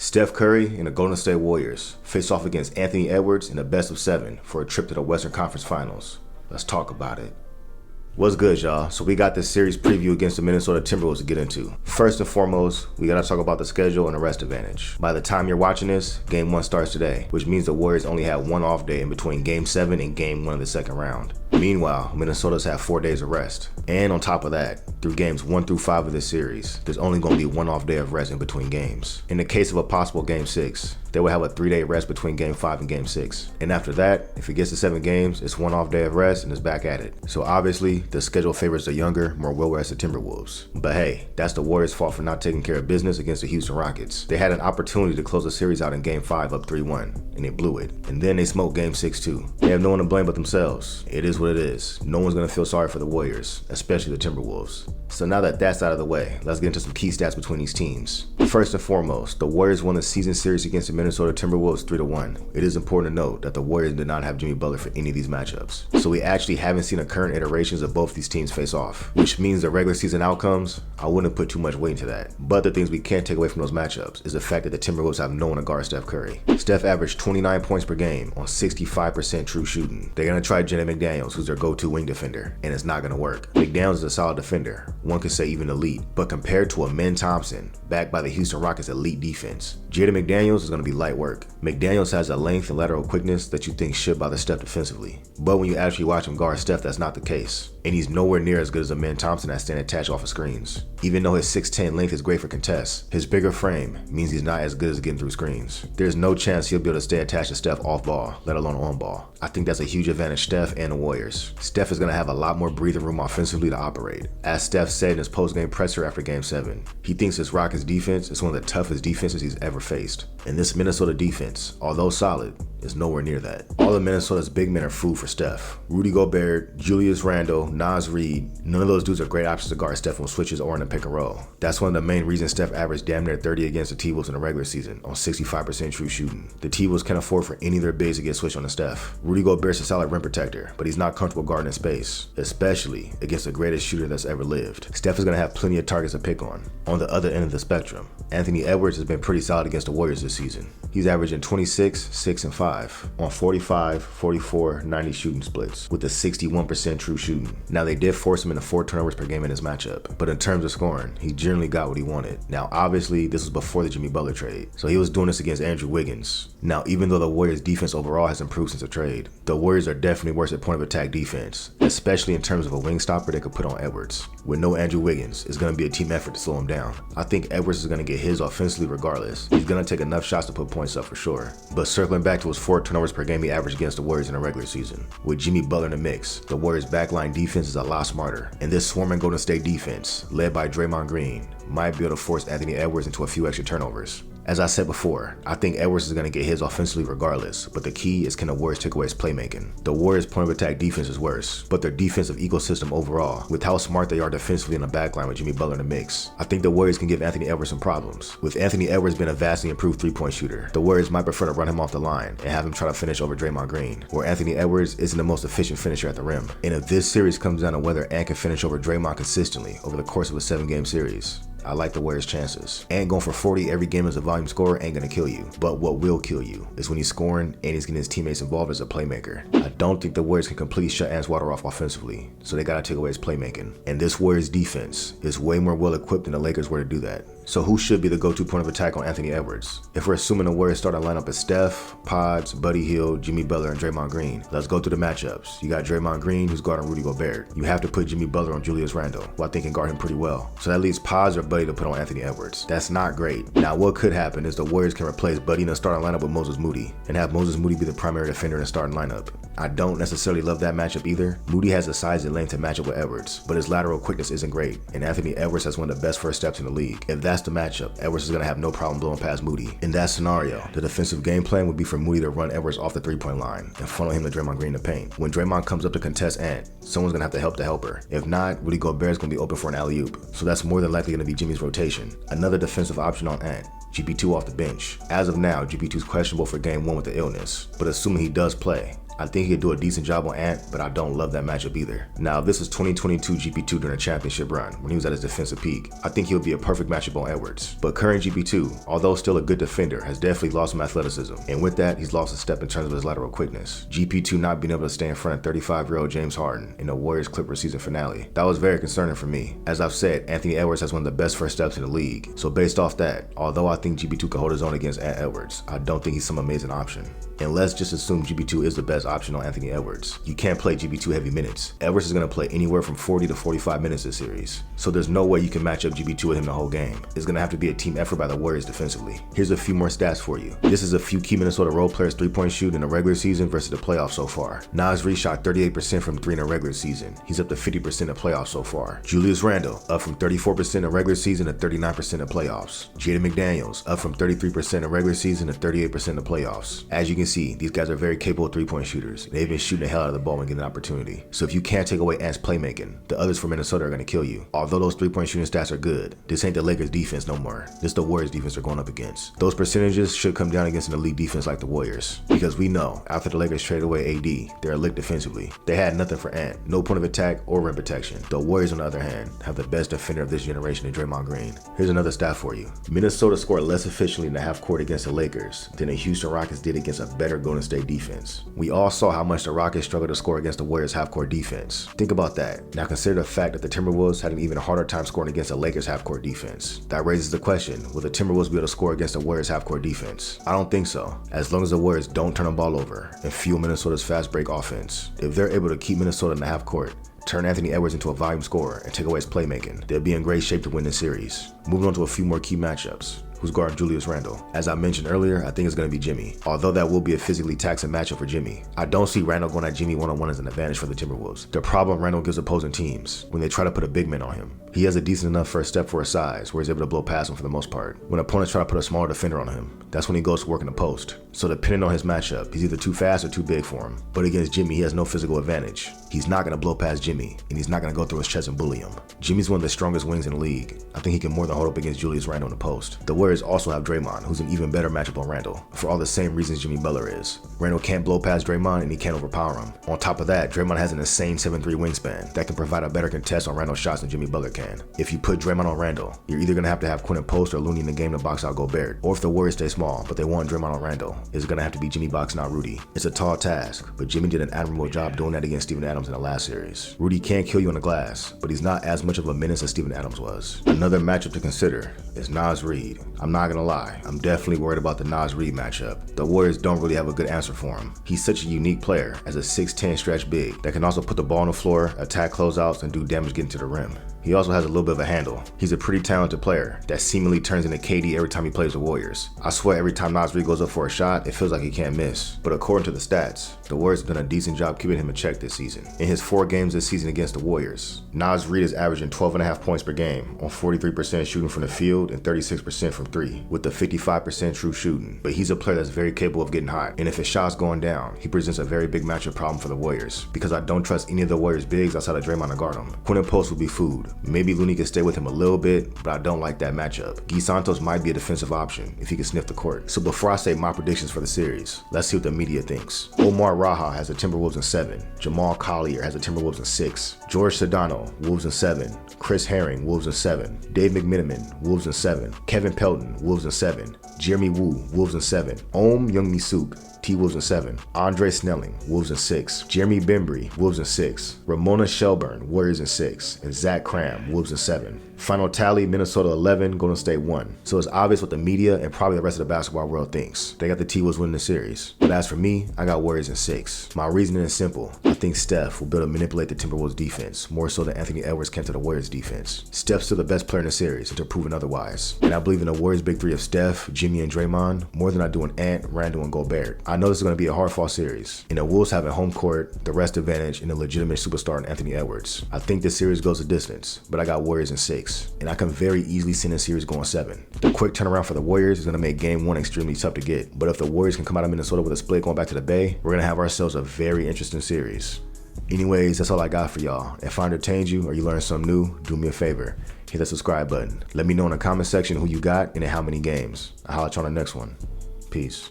Steph Curry and the Golden State Warriors face off against Anthony Edwards in a best of 7 for a trip to the Western Conference Finals. Let's talk about it. What's good, y'all? So we got this series preview against the Minnesota Timberwolves to get into. First and foremost, we gotta talk about the schedule and the rest advantage. By the time you're watching this, Game 1 starts today, which means the Warriors only have one off day in between Game 7 and Game 1 of the second round. Meanwhile, Minnesota's have 4 days of rest. And on top of that, through Games 1 through 5 of this series, there's only going to be one off day of rest in between games. In the case of a possible Game 6, they will have a 3-day rest between Game 5 and Game 6. And after that, if it gets to 7 games, it's one off day of rest and it's back at it. So obviously, the schedule favors the younger, more well-rested Timberwolves. But hey, that's the Warriors' fault for not taking care of business against the Houston Rockets. They had an opportunity to close the series out in Game 5 up 3-1, and they blew it. And then they smoked Game 6 too. They have no one to blame but themselves. It is what it is. No one's going to feel sorry for the Warriors, especially the Timberwolves. So now that that's out of the way, let's get into some key stats between these teams. First and foremost, the Warriors won the season series against the Minnesota Timberwolves 3-1. It is important to note that the Warriors did not have Jimmy Butler for any of these matchups. So we actually haven't seen the current iterations of both these teams face off, which means the regular season outcomes, I wouldn't put too much weight into that. But the things we can't take away from those matchups is the fact that the Timberwolves have no one to guard Steph Curry. Steph averaged 29 points per game on 65% true shooting. They're going to try Jaden McDaniels, who's their go-to wing defender, and it's not going to work. McDaniels is a solid defender, one could say even elite, but compared to a Min Thompson, backed by the Houston Rockets' elite defense, Jaden McDaniels is going to be light work. McDaniels has a length and lateral quickness that you think should bother Steph defensively, but when you actually watch him guard Steph, that's not the case. And he's nowhere near as good as a Min Thompson at staying attached off of screens. Even though his 6'10 length is great for contests, his bigger frame means he's not as good as getting through screens. There's no chance he'll be able to stay attached to Steph off ball, let alone on ball. I think that's a huge advantage Steph and the Warriors. Steph is going to have a lot more breathing room offensively to operate. As Steph said in his post-game presser after Game 7, he thinks his Rockets defense is one of the toughest defenses he's ever faced. And this Minnesota defense, although solid, is nowhere near that. All of Minnesota's big men are food for Steph. Rudy Gobert, Julius Randle, Naz Reid, none of those dudes are great options to guard Steph on switches or in a pick and roll. That's one of the main reasons Steph averaged damn near 30 against the T-Wolves in the regular season on 65% true shooting. The T-Wolves can't afford for any of their bigs to get switched on to Steph. Rudy Gobert's a solid rim protector, but he's not comfortable guarding in space, especially against the greatest shooter that's ever lived. Steph is going to have plenty of targets to pick on. On the other end of the spectrum, Anthony Edwards has been pretty solid against the Warriors this season. He's averaging 26, 6, and 5 on 45, 44, 90 shooting splits with a 61% true shooting. Now they did force him into 4 turnovers per game in this matchup, but in terms of scoring, he generally got what he wanted. Now obviously this was before the Jimmy Butler trade, so he was doing this against Andrew Wiggins. Now even though the Warriors defense overall has improved since the trade, the Warriors are definitely worse at point of attack defense, especially in terms of a wing stopper they could put on Edwards. With no Andrew Wiggins, it's going to be a team effort to slow him down. I think Edwards is going to get his offensively regardless. He's going to take enough shots to put points up for sure. But circling back to his 4 turnovers per game he averaged against the Warriors in the regular season. With Jimmy Butler in the mix, the Warriors backline defense is a lot smarter, and this swarming Golden State defense, led by Draymond Green, might be able to force Anthony Edwards into a few extra turnovers. As I said before, I think Edwards is going to get his offensively regardless, but the key is can the Warriors take away his playmaking. The Warriors' point of attack defense is worse, but their defensive ecosystem overall, with how smart they are defensively in the backline with Jimmy Butler in the mix, I think the Warriors can give Anthony Edwards some problems. With Anthony Edwards being a vastly improved 3-point shooter, the Warriors might prefer to run him off the line and have him try to finish over Draymond Green, where Anthony Edwards isn't the most efficient finisher at the rim. And if this series comes down to whether Ant can finish over Draymond consistently over the course of a 7-game series, I like the Warriors' chances. And going for 40 every game as a volume scorer ain't gonna kill you. But what will kill you is when he's scoring and he's getting his teammates involved as a playmaker. I don't think the Warriors can completely shut Ant's water off offensively, so they gotta take away his playmaking. And this Warriors defense is way more well equipped than the Lakers were to do that. So who should be the go-to point of attack on Anthony Edwards? If we're assuming the Warriors starting lineup as Steph, Pods, Buddy Hield, Jimmy Butler, and Draymond Green, let's go through the matchups. You got Draymond Green, who's guarding Rudy Gobert. You have to put Jimmy Butler on Julius Randle, who I think can guard him pretty well. So that leaves Pods or Buddy to put on Anthony Edwards. That's not great. Now what could happen is the Warriors can replace Buddy in the starting lineup with Moses Moody, and have Moses Moody be the primary defender in the starting lineup. I don't necessarily love that matchup either. Moody has the size and length to match up with Edwards, but his lateral quickness isn't great, and Anthony Edwards has one of the best first steps in the league. If that's the matchup, Edwards is going to have no problem blowing past Moody. In that scenario, the defensive game plan would be for Moody to run Edwards off the 3-point line and funnel him to Draymond Green in the paint. When Draymond comes up to contest Ant, someone's going to have to help the helper. If not, Rudy Gobert is going to be open for an alley-oop, so that's more than likely going to be Jimmy's rotation. Another defensive option on Ant, GP2 off the bench. As of now, GP2 is questionable for Game 1 with the illness, but assuming he does play, I think he could do a decent job on Ant, but I don't love that matchup either. Now, if this is 2022 GP2 during a championship run, when he was at his defensive peak, I think he would be a perfect matchup on Edwards. But current GP2, although still a good defender, has definitely lost some athleticism, and with that, he's lost a step in terms of his lateral quickness. GP2 not being able to stay in front of 35-year-old James Harden in the Warriors Clippers season finale. That was very concerning for me. As I've said, Anthony Edwards has one of the best first steps in the league. So based off that, although I think GP2 can hold his own against Ant Edwards, I don't think he's some amazing option. And let's just assume GP2 is the best option on Anthony Edwards. You can't play GP2 heavy minutes. Edwards is going to play anywhere from 40 to 45 minutes this series. So there's no way you can match up GP2 with him the whole game. It's going to have to be a team effort by the Warriors defensively. Here's a few more stats for you. This is a few key Minnesota role players 3-point shoot in the regular season versus the playoffs so far. Naz Reid shot 38% from 3 in the regular season. He's up to 50% in the playoffs so far. Julius Randle up from 34% in the regular season to 39% in the playoffs. Jaden McDaniels up from 33% in the regular season to 38% in the playoffs. As you can see, these guys are very capable 3-point shooters. They've been shooting the hell out of the ball when given an opportunity. So if you can't take away Ant's playmaking, the others for Minnesota are going to kill you. Although those 3-point shooting stats are good, this ain't the Lakers defense no more. This is the Warriors defense they're going up against. Those percentages should come down against an elite defense like the Warriors. Because we know, after the Lakers traded away AD, they're a lick defensively. They had nothing for Ant, no point of attack or rim protection. The Warriors, on the other hand, have the best defender of this generation in Draymond Green. Here's another stat for you. Minnesota scored less efficiently in the half court against the Lakers than the Houston Rockets did against a better Golden State defense. We all saw how much the Rockets struggled to score against the Warriors half-court defense. Think about that. Now consider the fact that the Timberwolves had an even harder time scoring against the Lakers half-court defense. That raises the question, will the Timberwolves be able to score against the Warriors half-court defense? I don't think so, as long as the Warriors don't turn the ball over and fuel Minnesota's fast break offense. If they're able to keep Minnesota in the half-court, turn Anthony Edwards into a volume scorer, and take away his playmaking, they'll be in great shape to win this series. Moving on to a few more key matchups. Who's guarding Julius Randle? As I mentioned earlier, I think it's going to be Jimmy, although that will be a physically taxing matchup for Jimmy. I don't see Randle going at Jimmy one-on-one as an advantage for the Timberwolves. The problem Randle gives opposing teams when they try to put a big man on him. He has a decent enough first step for his size, where he's able to blow past him for the most part. When opponents try to put a smaller defender on him, that's when he goes to work in the post. So depending on his matchup, he's either too fast or too big for him. But against Jimmy, he has no physical advantage. He's not going to blow past Jimmy, and he's not going to go through his chest and bully him. Jimmy's one of the strongest wings in the league. I think he can more than hold up against Julius Randle in the post. The Warriors also have Draymond, who's an even better matchup on Randle, for all the same reasons Jimmy Butler is. Randle can't blow past Draymond, and he can't overpower him. On top of that, Draymond has an insane 7'3" wingspan that can provide a better contest on Randle's shots than Jimmy Butler can. If you put Draymond on Randle, you're either going to have Quinn in post or Looney in the game to box out Gobert. Or if the Warriors stay small, but they want Draymond on Randle, it's going to have to be Jimmy boxing out Rudy. It's a tall task, but Jimmy did an admirable job doing that against Steven Adams in the last series. Rudy can kill you on the glass, but he's not as much of a menace as Steven Adams was. Another matchup to consider is Naz Reid. I'm not going to lie, I'm definitely worried about the Naz Reid matchup. The Warriors don't really have a good answer for him. He's such a unique player as a 6'10" stretch big that can also put the ball on the floor, attack closeouts, and do damage getting to the rim. He also has a little bit of a handle. He's a pretty talented player that seemingly turns into KD every time he plays the Warriors. I swear every time Naz Reid goes up for a shot, it feels like he can't miss. But according to the stats, the Warriors have done a decent job keeping him in check this season. In his 4 games this season against the Warriors, Naz Reid is averaging 12.5 points per game on 43% shooting from the field and 36% from 3, with the 55% true shooting. But he's a player that's very capable of getting hot, and if his shot's going down, he presents a very big matchup problem for the Warriors, because I don't trust any of the Warriors bigs outside of Draymond to guard him. Quinn and post will be food. Maybe Looney can stay with him a little bit, but I don't like that matchup. Guy Santos might be a defensive option if he can sniff the court. So before I say my predictions for the series, let's see what the media thinks. Omar Raha has the Timberwolves in 7. Jamal Collier has the Timberwolves in 6. George Sedano, Wolves in 7. Chris Herring, Wolves in 7. Dave McMenamin, Wolves in 7. Kevin Pelton, Wolves in 7. Jeremy Woo, Wolves in 7. Om Youngmi Suk, T-Wolves in 7. Andre Snelling, Wolves in 6. Jeremy Bembry, Wolves in 6. Ramona Shelburne, Warriors in 6. And Zach Cram, Wolves in 7. Final tally, Minnesota 11, Golden State 1. So it's obvious what the media and probably the rest of the basketball world thinks. They got the T-Wolves winning the series. But as for me, I got Warriors in 6. My reasoning is simple. I think Steph will be able to manipulate the Timberwolves defense more so than Anthony Edwards can to the Warriors defense. Steph's still the best player in the series until proven otherwise. And I believe in the Warriors big 3 of Steph, Jimmy, and Draymond more than I do in Ant, Randle, and Gobert. I know this is going to be a hard-fought series, and the Wolves have a home court, the rest advantage, and a legitimate superstar in Anthony Edwards. I think this series goes a distance, but I got Warriors in 6, and I can very easily see this series going 7. The quick turnaround for the Warriors is going to make game 1 extremely tough to get, but if the Warriors can come out of Minnesota with a split going back to the Bay, we're going to have ourselves a very interesting series. Anyways, that's all I got for y'all. If I entertained you or you learned something new, do me a favor. Hit that subscribe button. Let me know in the comment section who you got and in how many games. I'll holler at you on the next one. Peace.